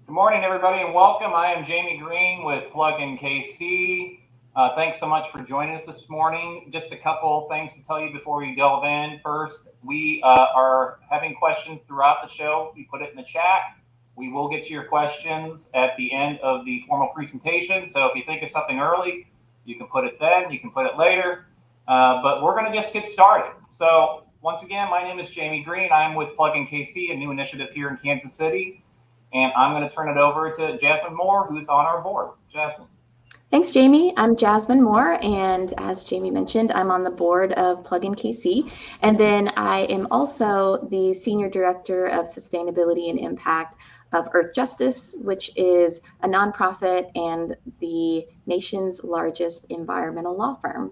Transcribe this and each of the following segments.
Good morning, everybody, and welcome. I am Jamie Green with Plug-in KC. Thanks so much for joining us this morning. Just a couple things to tell you before we delve in. First, we are having questions throughout the show. We put it in the chat. We will get to your questions at the end of the formal presentation. So if you think of something early, you can put it then, you can put it later. But we're going to just get started. So once again, my name is Jamie Green. I'm with Plug-in KC, a new initiative here in Kansas City. And I'm going to turn it over to Jasmine Moore, who's on our board. Jasmine. Thanks, Jamie. I'm Jasmine Moore, and as Jamie mentioned, I'm on the board of Plug-in KC, and then I am also the Senior Director of Sustainability and Impact of Earth Justice, which is a nonprofit and the nation's largest environmental law firm.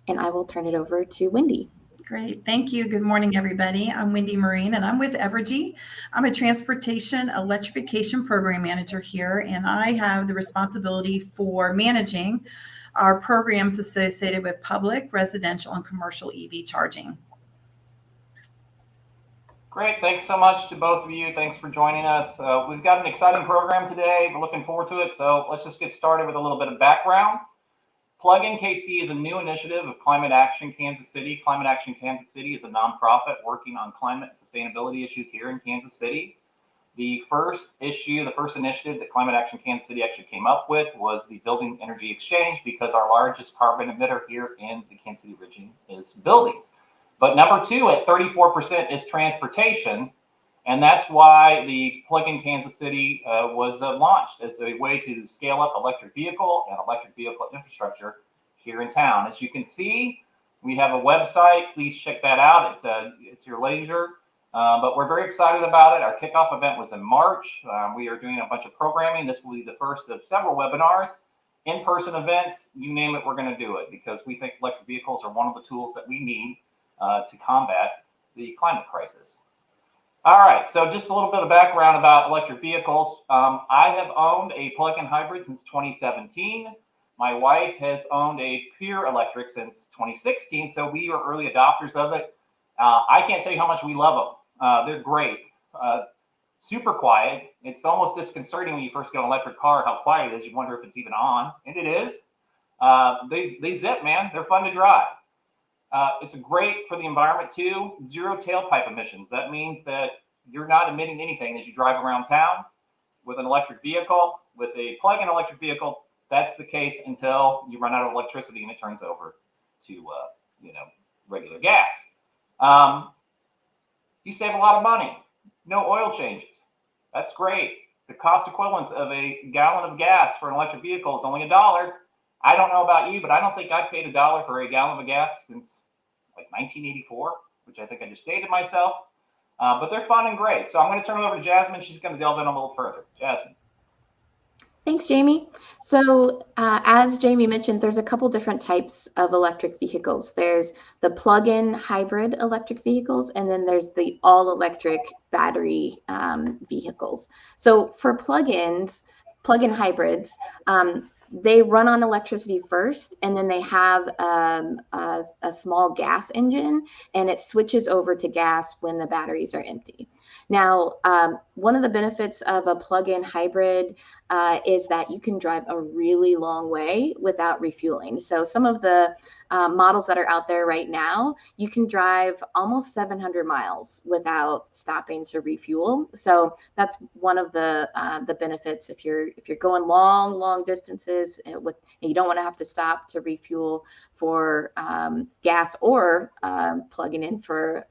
And I will turn it over to Wendy. Great. Thank you. Good morning, everybody. I'm Wendy Marine, and I'm with Evergy. I'm a transportation electrification program manager here, and I have the responsibility for managing our programs associated with public, residential, and commercial EV charging. Great. Thanks so much to both of you. Thanks for joining us. We've got an exciting program today. We're looking forward to it. So let's just get started with a little bit of background. Plug-in KC is a new initiative of Climate Action Kansas City. Climate Action Kansas City is a nonprofit working on climate and sustainability issues here in Kansas City. The first initiative that Climate Action Kansas City actually came up with was the Building Energy Exchange, because our largest carbon emitter here in the Kansas City region is buildings. But number two at 34% is transportation. And that's why the Plug-in Kansas City was launched as a way to scale up electric vehicle and electric vehicle infrastructure here in town. As you can see, we have a website. Please check that out at your leisure. But we're very excited about it. Our kickoff event was in March. We are doing a bunch of programming. This will be the first of several webinars, in-person events, you name it, we're going to do it, because we think electric vehicles are one of the tools that we need to combat the climate crisis. All right, so just a little bit of background about electric vehicles. I have owned a plug-in hybrid since 2017. My wife has owned a pure electric since 2016, so we are early adopters of it. I can't tell you how much we love them. They're great. Super quiet. It's almost disconcerting when you first get an electric car how quiet it is. You wonder if it's even on, and it is. They zip, man. They're fun to drive. It's great for the environment too. Zero tailpipe emissions. That means that you're not emitting anything as you drive around town with an electric vehicle. With a plug-in electric vehicle, that's the case until you run out of electricity and it turns over to regular gas. You save a lot of money. No oil changes. That's great. The cost equivalence of a gallon of gas for an electric vehicle is only $1. I don't know about you, but I don't think I've paid $1 for a gallon of gas since like 1984, which I think I just dated myself. But they're fun and great. So I'm going to turn it over to Jasmine. She's going to delve in a little further. Jasmine. Thanks, Jamie. So as Jamie mentioned, there's a couple different types of electric vehicles. There's the plug-in hybrid electric vehicles, and then there's the all-electric battery vehicles. So for plug-in hybrids, they run on electricity first, and then they have a small gas engine, and it switches over to gas when the batteries are empty. Now, one of the benefits of a plug-in hybrid is that you can drive a really long way without refueling. So some of the models that are out there right now, you can drive almost 700 miles without stopping to refuel. So that's one of the benefits if you're going long distances and you don't want to have to stop to refuel for gas or plugging in for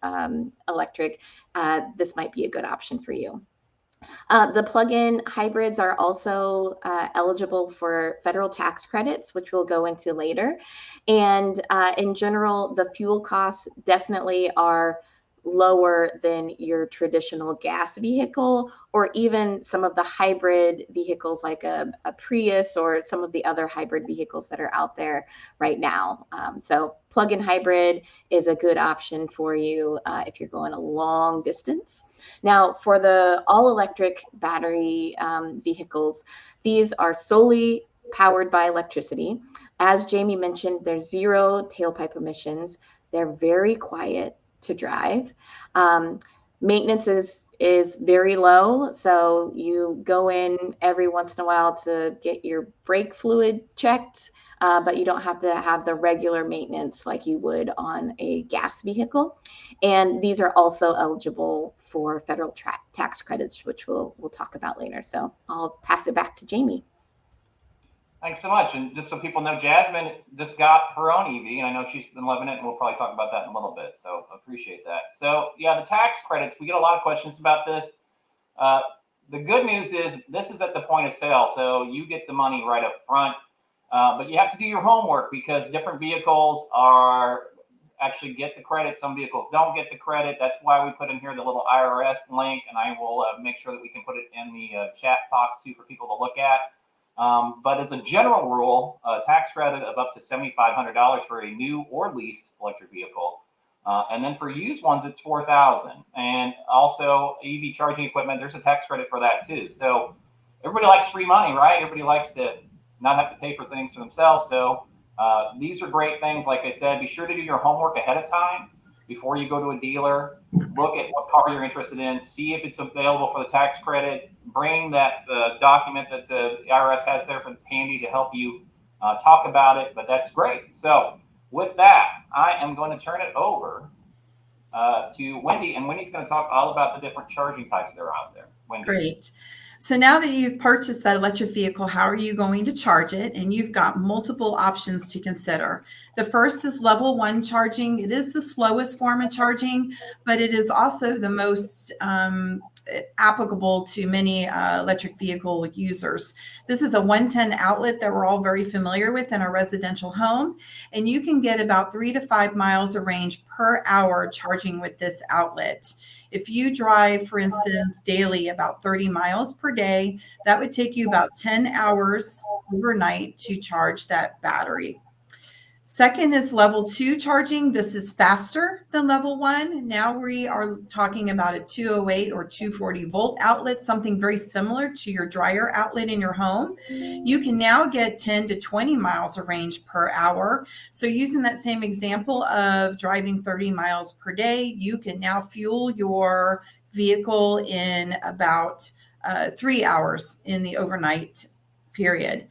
electric. This might be a good option for you. The plug-in hybrids are also eligible for federal tax credits, which we'll go into later. And in general, the fuel costs definitely are lower than your traditional gas vehicle, or even some of the hybrid vehicles like a Prius or some of the other hybrid vehicles that are out there right now. So plug-in hybrid is a good option for you if you're going a long distance. Now, for the all-electric battery vehicles, these are solely powered by electricity. As Jamie mentioned, there's zero tailpipe emissions. They're very quiet to drive. Maintenance is is very low. So you go in every once in a while to get your brake fluid checked, but you don't have to have the regular maintenance like you would on a gas vehicle. And these are also eligible for federal tax credits, which we'll talk about later. So I'll pass it back to Jamie. Thanks so much. And just so people know, Jasmine just got her own EV, and I know she's been loving it, and we'll probably talk about that in a little bit. So appreciate that. So yeah, the tax credits, we get a lot of questions about this. The good news is this is at the point of sale, so you get the money right up front. But you have to do your homework because different vehicles are actually get the credit. Some vehicles don't get the credit. That's why we put in here the little IRS link, and I will make sure that we can put it in the chat box too for people to look at. But as a general rule, a tax credit of up to $7,500 for a new or leased electric vehicle. And then for used ones, it's $4,000. And also EV charging equipment, there's a tax credit for that too. So everybody likes free money, right? Everybody likes to not have to pay for things for themselves. So these are great things. Like I said, be sure to do your homework ahead of time before you go to a dealer. Look at what car you're interested in, see if it's available for the tax credit, bring that document that the IRS has there that's handy to help you talk about it, but that's great. So with that, I am going to turn it over to Wendy, and Wendy's going to talk all about the different charging types that are out there. Wendy. Great. So now that you've purchased that electric vehicle, how are you going to charge it? And you've got multiple options to consider. The first is level 1 charging. It is the slowest form of charging, but it is also the most applicable to many electric vehicle users. This is a 110 outlet that we're all very familiar with in our residential home, and you can get about 3 to 5 miles of range per hour charging with this outlet. If you drive, for instance, daily about 30 miles per day, that would take you about 10 hours overnight to charge that battery. Second is level 2 charging. This is faster than level 1. Now we are talking about a 208 or 240 volt outlet, something very similar to your dryer outlet in your home. You can now get 10 to 20 miles of range per hour. So using that same example of driving 30 miles per day, you can now fuel your vehicle in about 3 hours in the overnight period.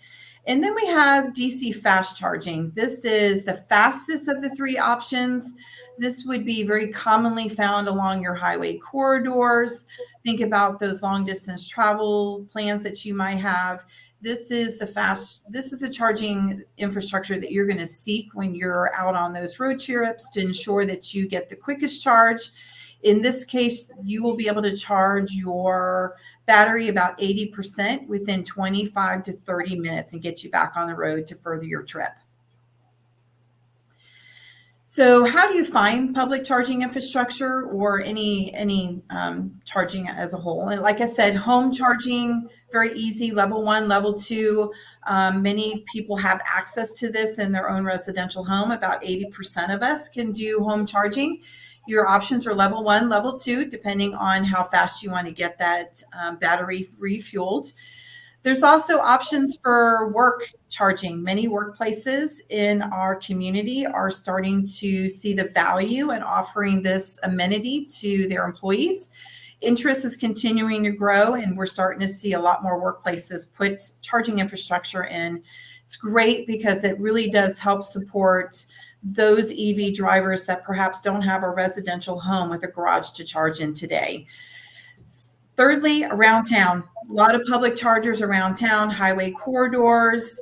And then we have DC fast charging. This is the fastest of the 3 options. This would be very commonly found along your highway corridors. Think about those long distance travel plans that you might have. This is the charging infrastructure that you're going to seek when you're out on those road trips to ensure that you get the quickest charge. In this case, you will be able to charge your battery about 80% within 25 to 30 minutes and get you back on the road to further your trip. So how do you find public charging infrastructure or any charging as a whole? And like I said, home charging, very easy, level 1, level 2. Many people have access to this in their own residential home. About 80% of us can do home charging. Your options are level 1, level 2, depending on how fast you want to get that battery refueled. There's also options for work charging. Many workplaces in our community are starting to see the value in offering this amenity to their employees. Interest is continuing to grow, and we're starting to see a lot more workplaces put charging infrastructure in. It's great because it really does help support those EV drivers that perhaps don't have a residential home with a garage to charge in today. Thirdly, around town, a lot of public chargers around town, highway corridors.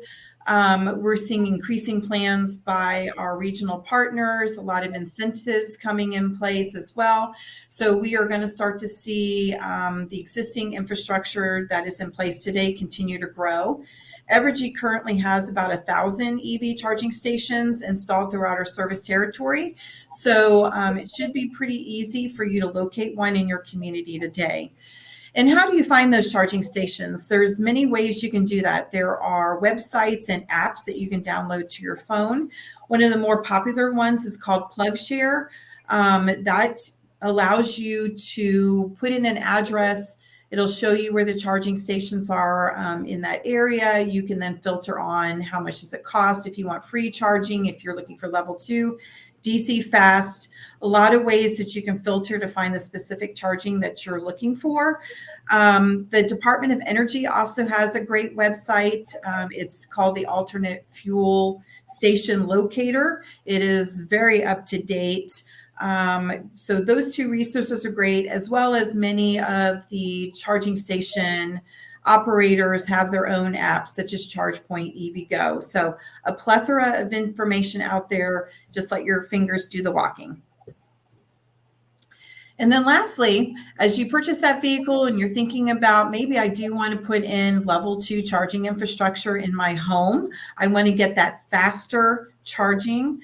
We're seeing increasing plans by our regional partners, a lot of incentives coming in place as well. So we are going to start to see the existing infrastructure that is in place today continue to grow. Evergy currently has about 1,000 EV charging stations installed throughout our service territory. So it should be pretty easy for you to locate one in your community today. And how do you find those charging stations? There's many ways you can do that. There are websites and apps that you can download to your phone. One of the more popular ones is called PlugShare. That allows you to put in an address. It'll show you where the charging stations are in that area. You can then filter on how much does it cost if you want free charging, if you're looking for level 2. DC fast, a lot of ways that you can filter to find the specific charging that you're looking for. The Department of Energy also has a great website. It's called the Alternate Fuel Station Locator. It is very up to date. So those two resources are great, as well as many of the charging station operators have their own apps, such as ChargePoint, EVgo. So a plethora of information out there. Just let your fingers do the walking. And then lastly, as you purchase that vehicle and you're thinking about, maybe I do want to put in level 2 charging infrastructure in my home, I want to get that faster charging.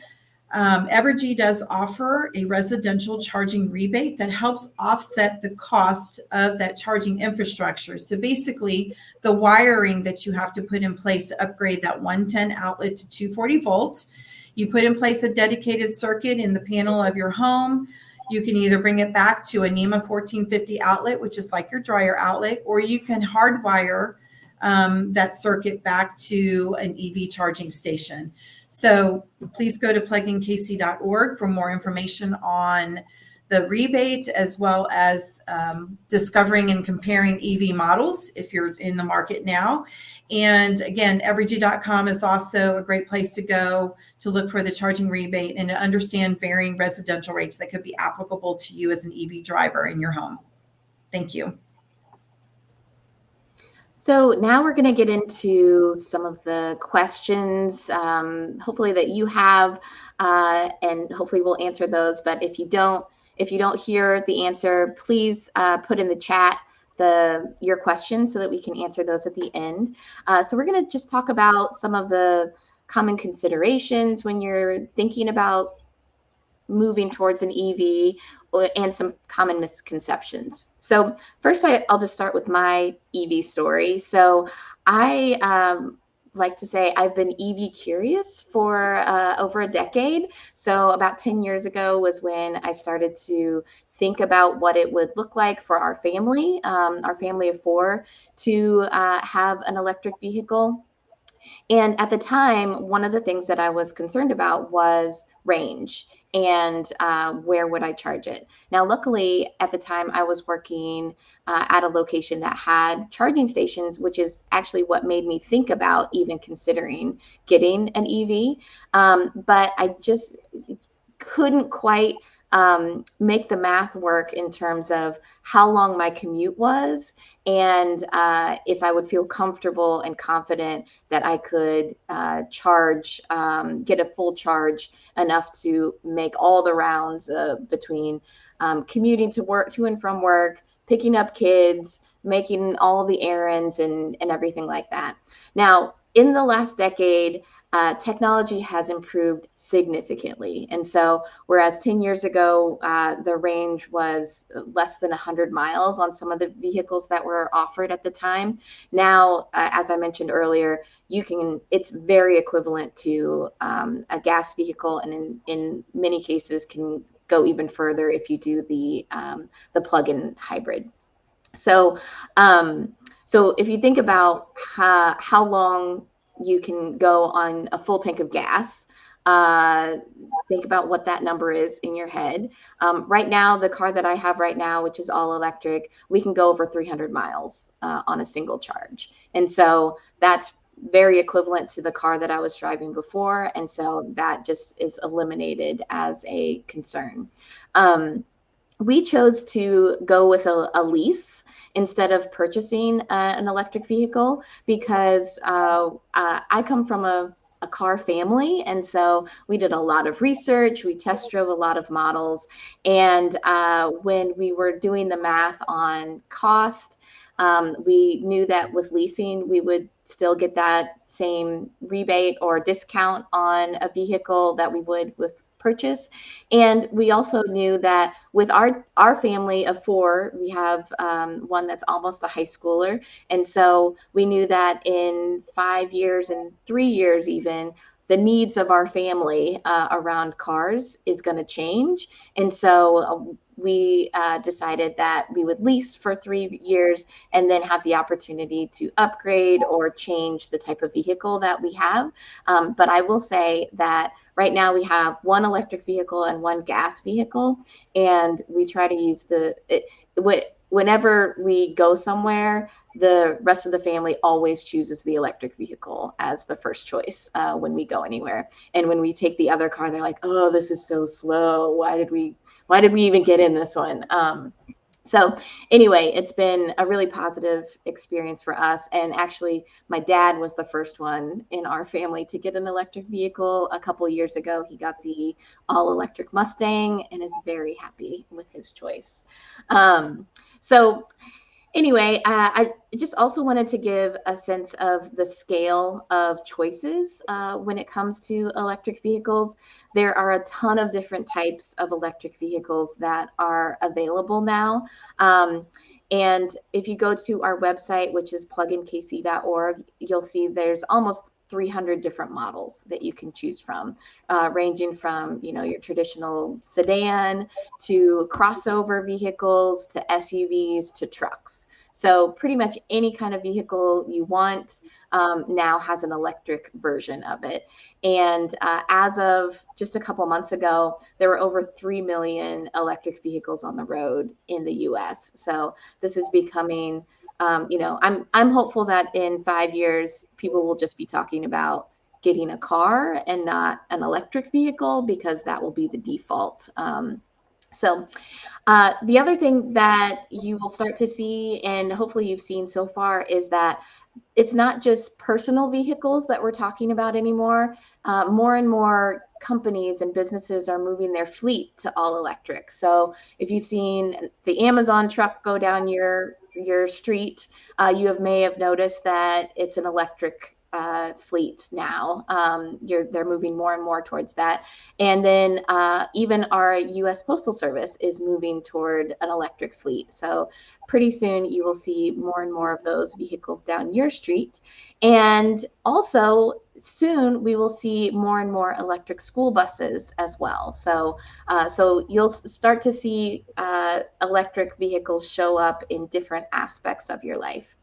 Evergy does offer a residential charging rebate that helps offset the cost of that charging infrastructure. So basically, the wiring that you have to put in place to upgrade that 110 outlet to 240 volts, you put in place a dedicated circuit in the panel of your home. You can either bring it back to a NEMA 1450 outlet, which is like your dryer outlet, or you can hardwire that circuit back to an EV charging station. So please go to pluginkc.org for more information on the rebate, as well as discovering and comparing EV models if you're in the market now. And again, evergy.com is also a great place to go to look for the charging rebate and to understand varying residential rates that could be applicable to you as an EV driver in your home. Thank you. So now we're going to get into some of the questions, hopefully that you have, and hopefully we'll answer those. But if you don't hear the answer, please put in the chat your question so that we can answer those at the end. So we're going to just talk about some of the common considerations when you're thinking about moving towards an EV, and some common misconceptions. So first, I'll just start with my EV story. So I like to say I've been EV curious for over a decade. So about 10 years ago was when I started to think about what it would look like for our family of 4, to have an electric vehicle. And at the time, one of the things that I was concerned about was range and where would I charge it. Now, luckily, at the time, I was working at a location that had charging stations, which is actually what made me think about even considering getting an EV. But I just couldn't quite make the math work in terms of how long my commute was, and if I would feel comfortable and confident that I could get a full charge enough to make all the rounds between commuting to and from work, picking up kids, making all the errands and everything like that. Now, in the last decade, technology has improved significantly. And so whereas 10 years ago, the range was less than 100 miles on some of the vehicles that were offered at the time, now, as I mentioned earlier, it's very equivalent to a gas vehicle, and in many cases can go even further if you do the plug-in hybrid. So if you think about how long you can go on a full tank of gas, think about what that number is in your head. Right now, the car that I have right now, which is all electric, we can go over 300 miles on a single charge. And so that's very equivalent to the car that I was driving before. And so that just is eliminated as a concern. We chose to go with a lease instead of purchasing an electric vehicle because I come from a car family. And so we did a lot of research. We test drove a lot of models. And when we were doing the math on cost, we knew that with leasing, we would still get that same rebate or discount on a vehicle that we would with purchase. And we also knew that with our family of 4, we have one that's almost a high schooler. And so we knew that in 5 years and 3 years even, the needs of our family around cars is going to change. And so we decided that we would lease for 3 years and then have the opportunity to upgrade or change the type of vehicle that we have. But I will say that right now we have one electric vehicle and one gas vehicle, and we try to use whenever we go somewhere, the rest of the family always chooses the electric vehicle as the first choice when we go anywhere. And when we take the other car, they're like, "Oh, this is so slow. Why did we even get in this one?" So anyway, it's been a really positive experience for us. And actually, my dad was the first one in our family to get an electric vehicle a couple years ago. He got the all electric Mustang and is very happy with his choice. So anyway, I just also wanted to give a sense of the scale of choices when it comes to electric vehicles. There are a ton of different types of electric vehicles that are available now. And if you go to our website, which is pluginkc.org, you'll see there's almost 300 different models that you can choose from, ranging from, your traditional sedan to crossover vehicles to SUVs to trucks. So pretty much any kind of vehicle you want now has an electric version of it. And as of just a couple months ago, there were over 3 million electric vehicles on the road in the US. So this is becoming, I'm hopeful that in 5 years, people will just be talking about getting a car and not an electric vehicle, because that will be the default. The other thing that you will start to see, and hopefully you've seen so far, is that it's not just personal vehicles that we're talking about anymore. More and more companies and businesses are moving their fleet to all electric. So if you've seen the Amazon truck go down your street, you may have noticed that it's an electric fleet now. They're moving more and more towards that. And then even our U.S. Postal Service is moving toward an electric fleet. So pretty soon you will see more and more of those vehicles down your street. And also soon we will see more and more electric school buses as well. So you'll start to see electric vehicles show up in different aspects of your life.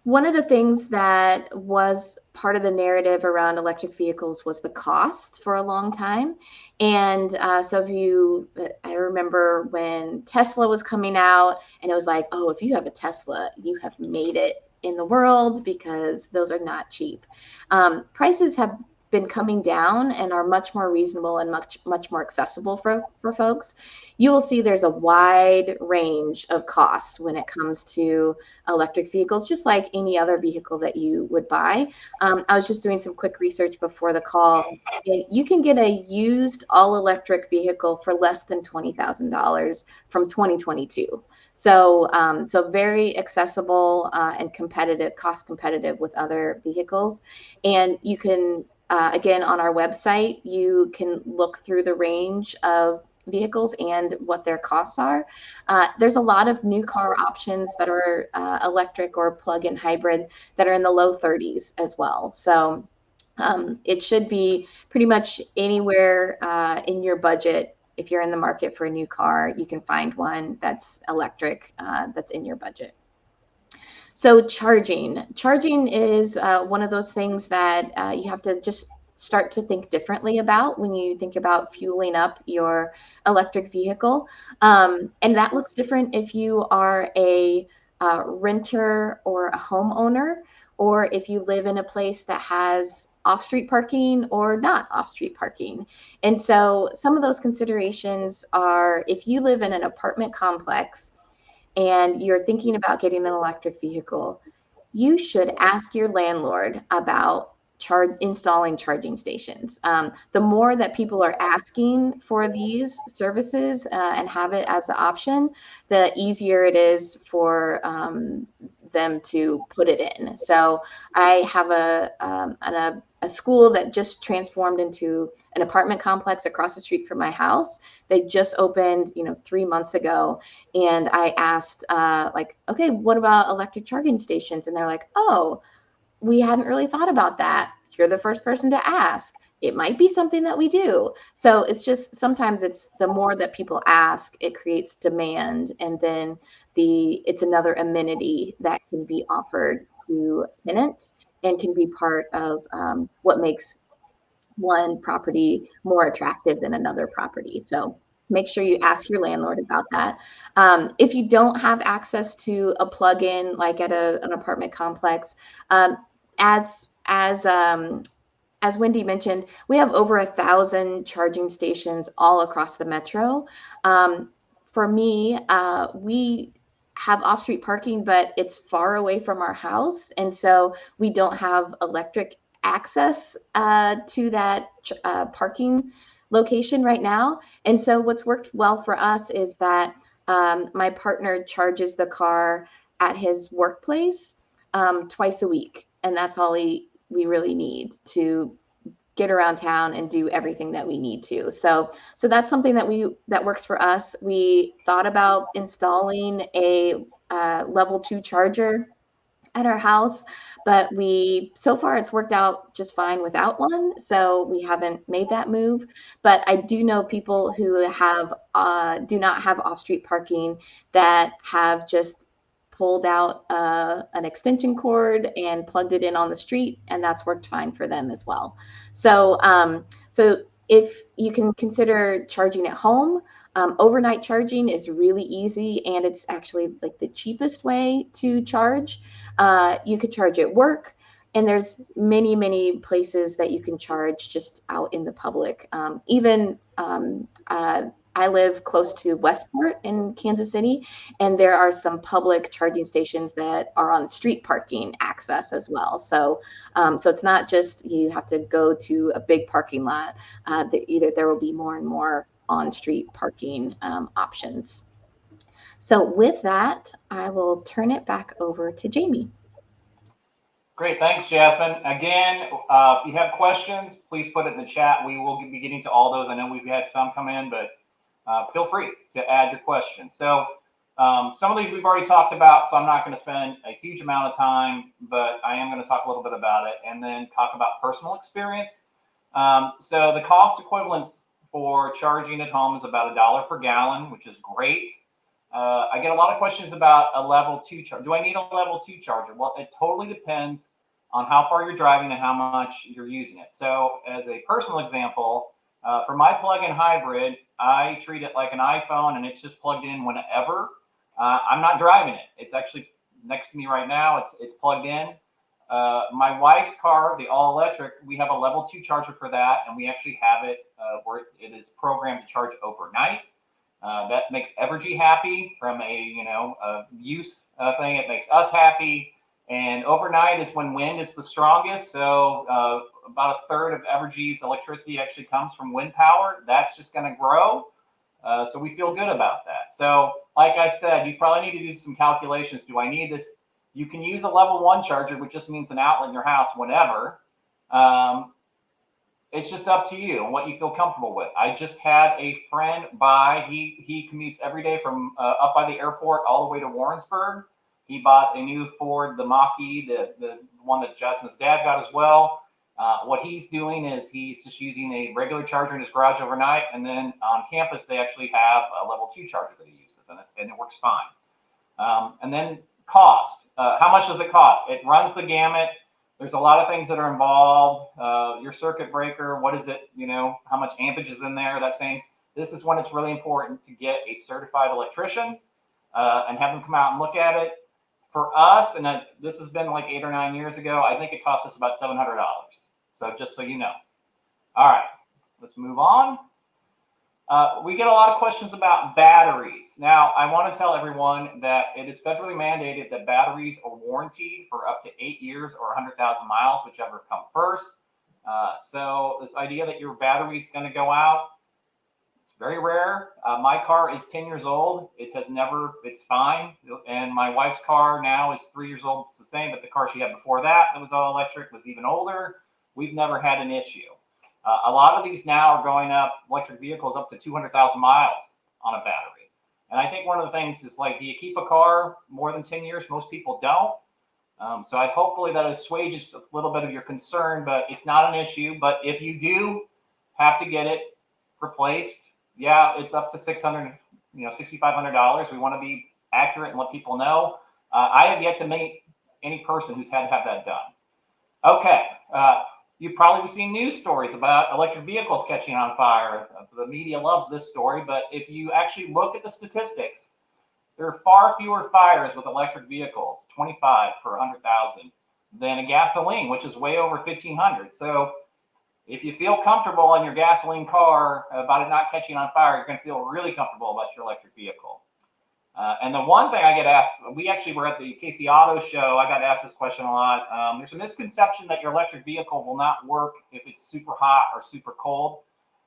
One of the things that was part of the narrative around electric vehicles was the cost for a long time. And I remember when Tesla was coming out, and it was like, oh, if you have a Tesla, you have made it in the world, because those are not cheap. Prices have been coming down and are much more reasonable and much more accessible for folks. You will see there's a wide range of costs when it comes to electric vehicles, just like any other vehicle that you would buy. I was just doing some quick research before the call. You can get a used all electric vehicle for less than $20,000 from 2022. So very accessible and cost competitive with other vehicles. And you can, again, on our website, you can look through the range of vehicles and what their costs are. There's a lot of new car options that are electric or plug-in hybrid that are in the low 30s as well. So it should be pretty much anywhere in your budget. If you're in the market for a new car, you can find one that's electric that's in your budget. So charging is one of those things that you have to just start to think differently about when you think about fueling up your electric vehicle. And that looks different if you are a renter or a homeowner, or if you live in a place that has off-street parking or not off-street parking. And so some of those considerations are, if you live in an apartment complex and you're thinking about getting an electric vehicle, you should ask your landlord about installing charging stations. The more that people are asking for these services and have it as an option, the easier it is for them to put it in. So I have a school that just transformed into an apartment complex across the street from my house. They just opened, 3 months ago. And I asked, okay, what about electric charging stations? And they're like, oh, we hadn't really thought about that. You're the first person to ask. it might be something that we do. So it's just sometimes it's the more that people ask, it creates demand, and then it's another amenity that can be offered to tenants and can be part of what makes one property more attractive than another property. So make sure you ask your landlord about that. If you don't have access to a plug-in like at an apartment complex, um, as as as Wendy mentioned, we have over 1,000 charging stations all across the metro. For me, we have off-street parking, but it's far away from our house, and so we don't have electric access to that parking location right now. And so what's worked well for us is that my partner charges the car at his workplace twice a week, and that's all we really need to get around town and do everything that we need to. So that's something that works for us. We thought about installing a level 2 charger at our house, but so far it's worked out just fine without one. So we haven't made that move. But I do know people who do not have off-street parking that have just pulled out an extension cord and plugged it in on the street, and that's worked fine for them as well. So if you can consider charging at home, overnight charging is really easy, and it's actually like the cheapest way to charge. You could charge at work, and there's many places that you can charge just out in the public. I live close to Westport in Kansas City, and there are some public charging stations that are on street parking access as well. So it's not just you have to go to a big parking lot. There will be more and more on-street parking options. So with that, I will turn it back over to Jamie. Great, thanks, Jasmine. Again, if you have questions, please put it in the chat. We will be getting to all those. I know we've had some come in, but feel free to add your questions. So some of these we've already talked about, so I'm not going to spend a huge amount of time, but I am going to talk a little bit about it and then talk about personal experience. So the cost equivalence for charging at home is about $1 per gallon, which is great. I get a lot of questions about a level 2 charger. Do I need a level 2 charger? Well, it totally depends on how far you're driving and how much you're using it. So as a personal example, for my plug-in hybrid, I treat it like an iPhone, and it's just plugged in whenever. I'm not driving it. It's actually next to me right now. It's plugged in. My wife's car, the all-electric, we have a level 2 charger for that, and we actually have it where it is programmed to charge overnight. That makes Evergy happy from a use thing. It makes us happy. And overnight is when wind is the strongest. So about a third of Evergy's electricity actually comes from wind power. That's just going to grow. So we feel good about that. So like I said, you probably need to do some calculations. Do I need this? You can use a level 1 charger, which just means an outlet in your house whenever. It's just up to you and what you feel comfortable with. I just had a friend he commutes every day from up by the airport all the way to Warrensburg. He bought a new Ford, the Mach-E, the one that Jasmine's dad got as well. What he's doing is he's just using a regular charger in his garage overnight, and then on campus they actually have a level 2 charger that he uses, and it works fine. And then cost. How much does it cost? It runs the gamut. There's a lot of things that are involved. Your circuit breaker, what is it? How much ampage is in there? That same. This is when it's really important to get a certified electrician and have them come out and look at it. For us, and this has been like 8 or 9 years ago, I think it cost us about $700. So just so you know. All right, let's move on. We get a lot of questions about batteries. Now, I want to tell everyone that it is federally mandated that batteries are warranted for up to 8 years or 100,000 miles, whichever come first. So this idea that your battery is going to go out, it's very rare. My car is 10 years old. It's fine. And my wife's car now is 3 years old. It's the same, but the car she had before that was all electric, was even older. We've never had an issue. A lot of these now are going up, electric vehicles up to 200,000 miles on a battery. And I think one of the things is like, do you keep a car more than 10 years? Most people don't. So hopefully that assuages a little bit of your concern, but it's not an issue. But if you do have to get it replaced, yeah, it's up to $600, $6,500. We want to be accurate and let people know. I have yet to meet any person who's had to have that done. Okay. You've probably seen news stories about electric vehicles catching on fire. The media loves this story, but if you actually look at the statistics, there are far fewer fires with electric vehicles, 25 per 100,000, than a gasoline, which is way over 1,500. So if you feel comfortable in your gasoline car about it not catching on fire, you're going to feel really comfortable about your electric vehicle. And the one thing I get asked, we actually were at the KC Auto Show. I got asked this question a lot. There's a misconception that your electric vehicle will not work if it's super hot or super cold.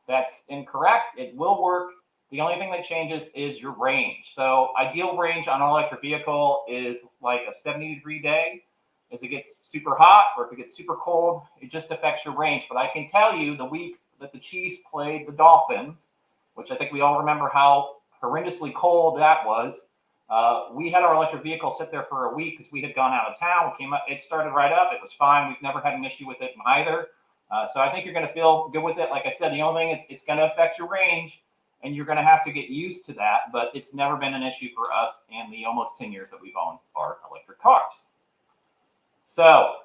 That's incorrect. It will work. The only thing that changes is your range. So ideal range on an electric vehicle is like a 70-degree day. As it gets super hot or if it gets super cold, it just affects your range. But I can tell you the week that the Chiefs played the Dolphins, which I think we all remember how horrendously cold that was. We had our electric vehicle sit there for a week because we had gone out of town. We came up, it started right up. It was fine. We've never had an issue with it either. So I think you're going to feel good with it. Like I said, the only thing is it's going to affect your range, and you're going to have to get used to that. But it's never been an issue for us in the almost 10 years that we've owned our electric cars. So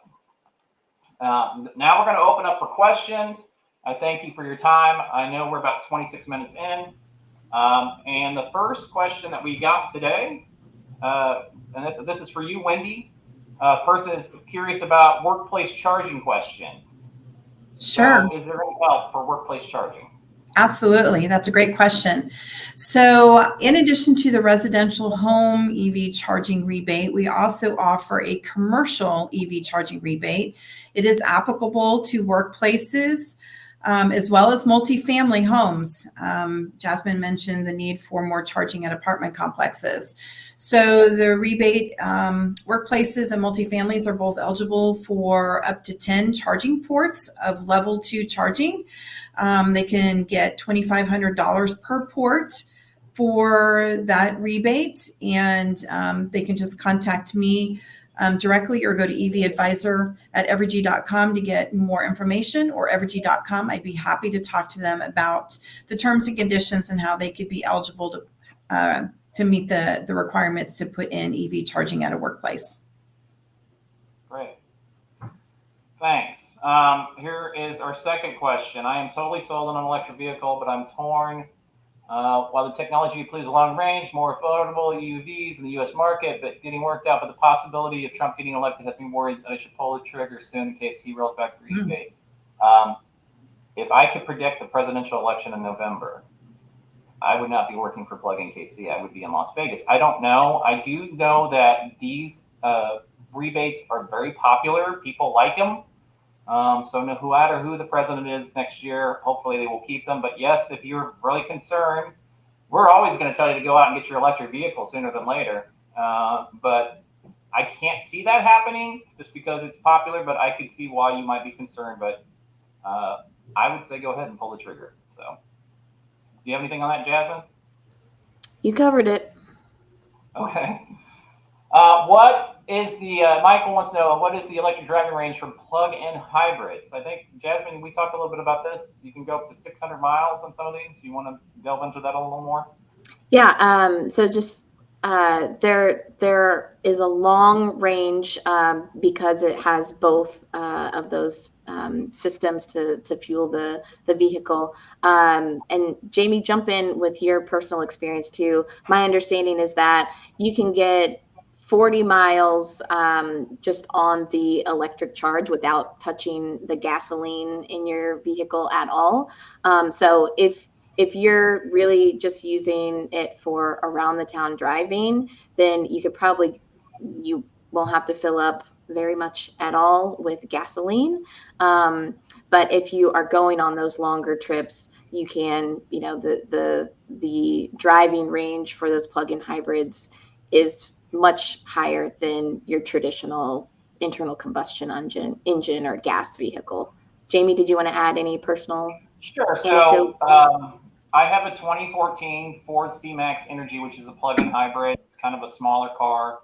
now we're going to open up for questions. I thank you for your time. I know we're about 26 minutes in. And the first question that we got today, and this is for you, Wendy. Person is curious about workplace charging questions. Sure. So is there any help for workplace charging? Absolutely. That's a great question. So in addition to the residential home EV charging rebate, we also offer a commercial EV charging rebate. It is applicable to workplaces as well as multifamily homes. Jasmine mentioned the need for more charging at apartment complexes. So the rebate, workplaces and multifamilies are both eligible for up to 10 charging ports of level 2 charging. They can get $2,500 per port for that rebate, and they can just contact me directly or go to evadvisor@evergy.com to get more information, or evergy.com. I'd be happy to talk to them about the terms and conditions and how they could be eligible to meet the requirements to put in EV charging at a workplace. Great. Thanks. Here is our second question. I am totally sold on an electric vehicle, but I'm torn. While the technology includes long range, more affordable EVs in the U.S. market, but getting worked out by the possibility of Trump getting elected has me worried that I should pull the trigger soon in case he rolls back the rebates. If I could predict the presidential election in November, I would not be working for Plug-in KC. I would be in Las Vegas. I don't know. I do know that these rebates are very popular. People like them. So no matter who the president is next year, hopefully they will keep them. But yes, if you're really concerned, we're always going to tell you to go out and get your electric vehicle sooner than later. But I can't see that happening just because it's popular, but I could see why you might be concerned. But I would say go ahead and pull the trigger. So do you have anything on that, Jasmine? You covered it. Okay. What is the, Michael wants to know, what is the electric driving range for plug-in hybrids? I think, Jasmine, we talked a little bit about this. You can go up to 600 miles on some of these. You want to delve into that a little more? Yeah, so just there is a long range because it has both of those systems to fuel the vehicle. And Jamie, jump in with your personal experience too. My understanding is that you can get 40 miles just on the electric charge without touching the gasoline in your vehicle at all. So if you're really just using it for around the town driving, then you won't have to fill up very much at all with gasoline. But if you are going on those longer trips, you can, the driving range for those plug-in hybrids is much higher than your traditional internal combustion engine or gas vehicle. Jamie, did you want to add any personal Sure. anecdote? So I have a 2014 Ford C-Max Energy, which is a plug-in hybrid. It's kind of a smaller car.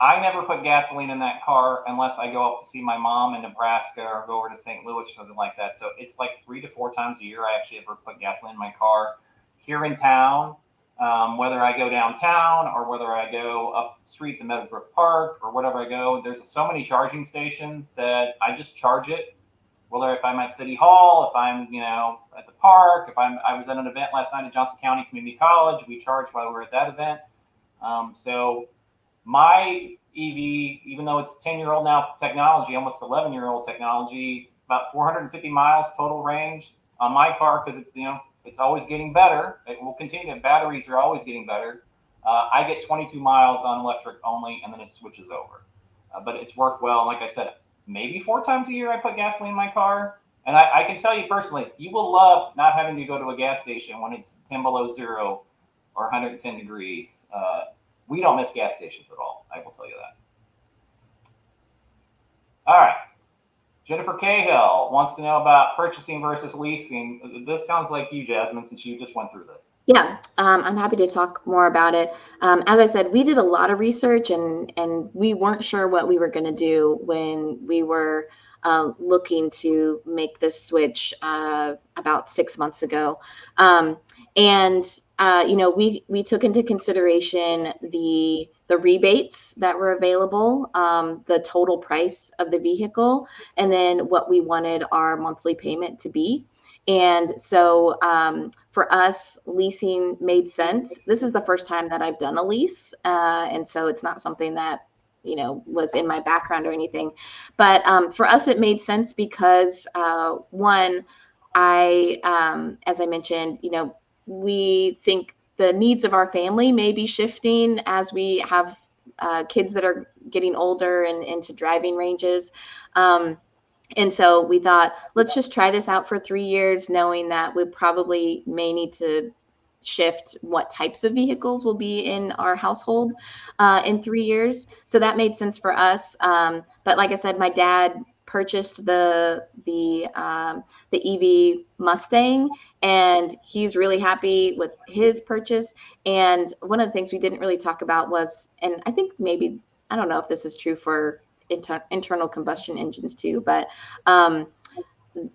I never put gasoline in that car unless I go up to see my mom in Nebraska or go over to St. Louis or something like that. So it's like 3 to 4 times a year I actually ever put gasoline in my car here in town. Whether I go downtown or whether I go up the street to Meadowbrook Park or whatever I go, there's so many charging stations that I just charge it. Whether if I'm at City Hall, if I'm at the park, I was at an event last night at Johnson County Community College, we charged while we were at that event. So my EV, even though it's 10-year-old now technology, almost 11-year-old technology, about 450 miles total range on my car because it's always getting better. It will continue. Batteries are always getting better. I get 22 miles on electric only, and then it switches over. But it's worked well. And like I said, maybe 4 times a year I put gasoline in my car. And I can tell you personally, you will love not having to go to a gas station when it's 10 below zero or 110 degrees. We don't miss gas stations at all. I will tell you that. All right. Jennifer Cahill wants to know about purchasing versus leasing. This sounds like you, Jasmine, since you just went through this. Yeah, I'm happy to talk more about it. As I said, we did a lot of research and we weren't sure what we were going to do when we were looking to make this switch about 6 months ago. We took into consideration the rebates that were available, the total price of the vehicle, and then what we wanted our monthly payment to be. And so for us, leasing made sense. This is the first time that I've done a lease. And so it's not something that, was in my background or anything. But for us, it made sense because one, as I mentioned, we think the needs of our family may be shifting as we have kids that are getting older and into driving ranges. And so we thought, let's just try this out for 3 years, knowing that we probably may need to shift what types of vehicles will be in our household in 3 years. So that made sense for us. But like I said, my dad purchased the EV Mustang, and he's really happy with his purchase. And one of the things we didn't really talk about was, and I think maybe, I don't know if this is true for internal combustion engines too, but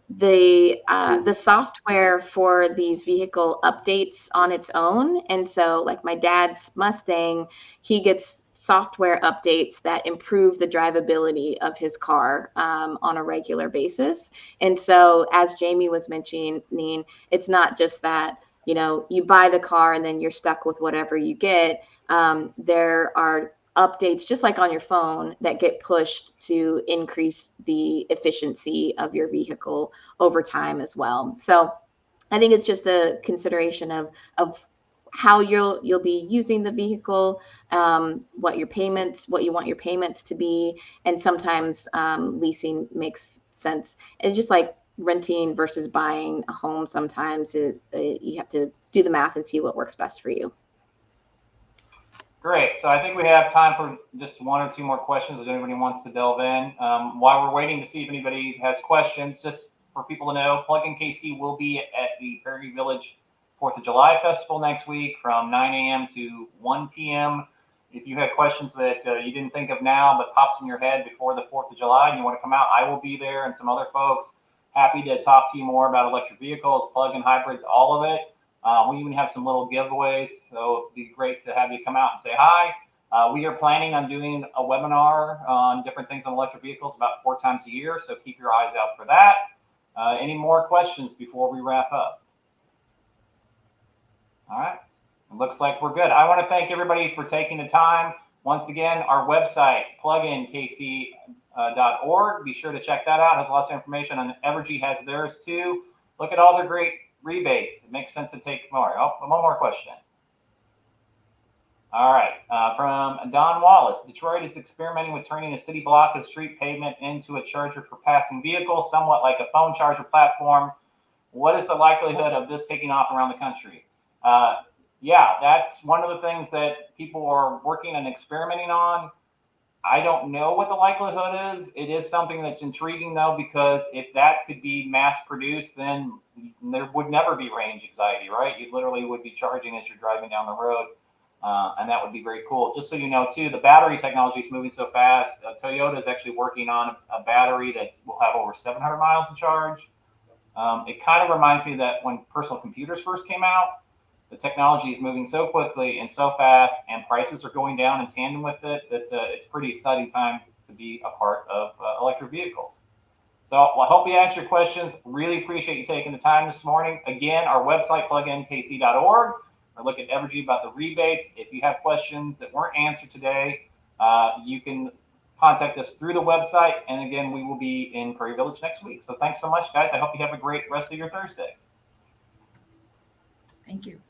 the software for these vehicle updates on its own. And so like my dad's Mustang, he gets software updates that improve the drivability of his car on a regular basis. And so as Jamie was mentioning, it's not just that you buy the car and then you're stuck with whatever you get. There are updates, just like on your phone, that get pushed to increase the efficiency of your vehicle over time as well. So I think it's just a consideration of how you'll be using the vehicle, what you want your payments to be, and sometimes leasing makes sense. It's just like renting versus buying a home. Sometimes you have to do the math and see what works best for you. Great. So I think we have time for just 1 or 2 more questions if anybody wants to delve in. While we're waiting to see if anybody has questions, just for people to know, Plug-in KC will be at the Prairie Village 4th of July Festival next week from 9 a.m. to 1 p.m. If you have questions that you didn't think of now but pops in your head before the 4th of July and you want to come out, I will be there and some other folks. Happy to talk to you more about electric vehicles, plug-in hybrids, all of it. We even have some little giveaways, so it'd be great to have you come out and say hi. We are planning on doing a webinar on different things on electric vehicles about 4 times a year, so keep your eyes out for that. Any more questions before we wrap up? All right, it looks like we're good. I want to thank everybody for taking the time. Once again, our website, pluginkc.org. Be sure to check that out. It has lots of information, and Evergy has theirs too. Look at all the great rebates. It makes sense to take more. Oh, one more question. All right, from Don Wallace. Detroit is experimenting with turning a city block of street pavement into a charger for passing vehicles, somewhat like a phone charger platform. What is the likelihood of this taking off around the country? Yeah, that's one of the things that people are working and experimenting on. I don't know what the likelihood is. It is something that's intriguing, though, because if that could be mass produced, then there would never be range anxiety, right? You literally would be charging as you're driving down the road. And that would be very cool. Just so you know, too, the battery technology is moving so fast. Toyota is actually working on a battery that will have over 700 miles to charge. It kind of reminds me that when personal computers first came out, the technology is moving so quickly and so fast, and prices are going down in tandem with it, that it's a pretty exciting time to be a part of electric vehicles. So I hope we answered your questions. Really appreciate you taking the time this morning. Again, our website, pluginkc.org. Or look at Evergy about the rebates. If you have questions that weren't answered today, you can contact us through the website. And again, we will be in Prairie Village next week. So thanks so much, guys. I hope you have a great rest of your Thursday. Thank you.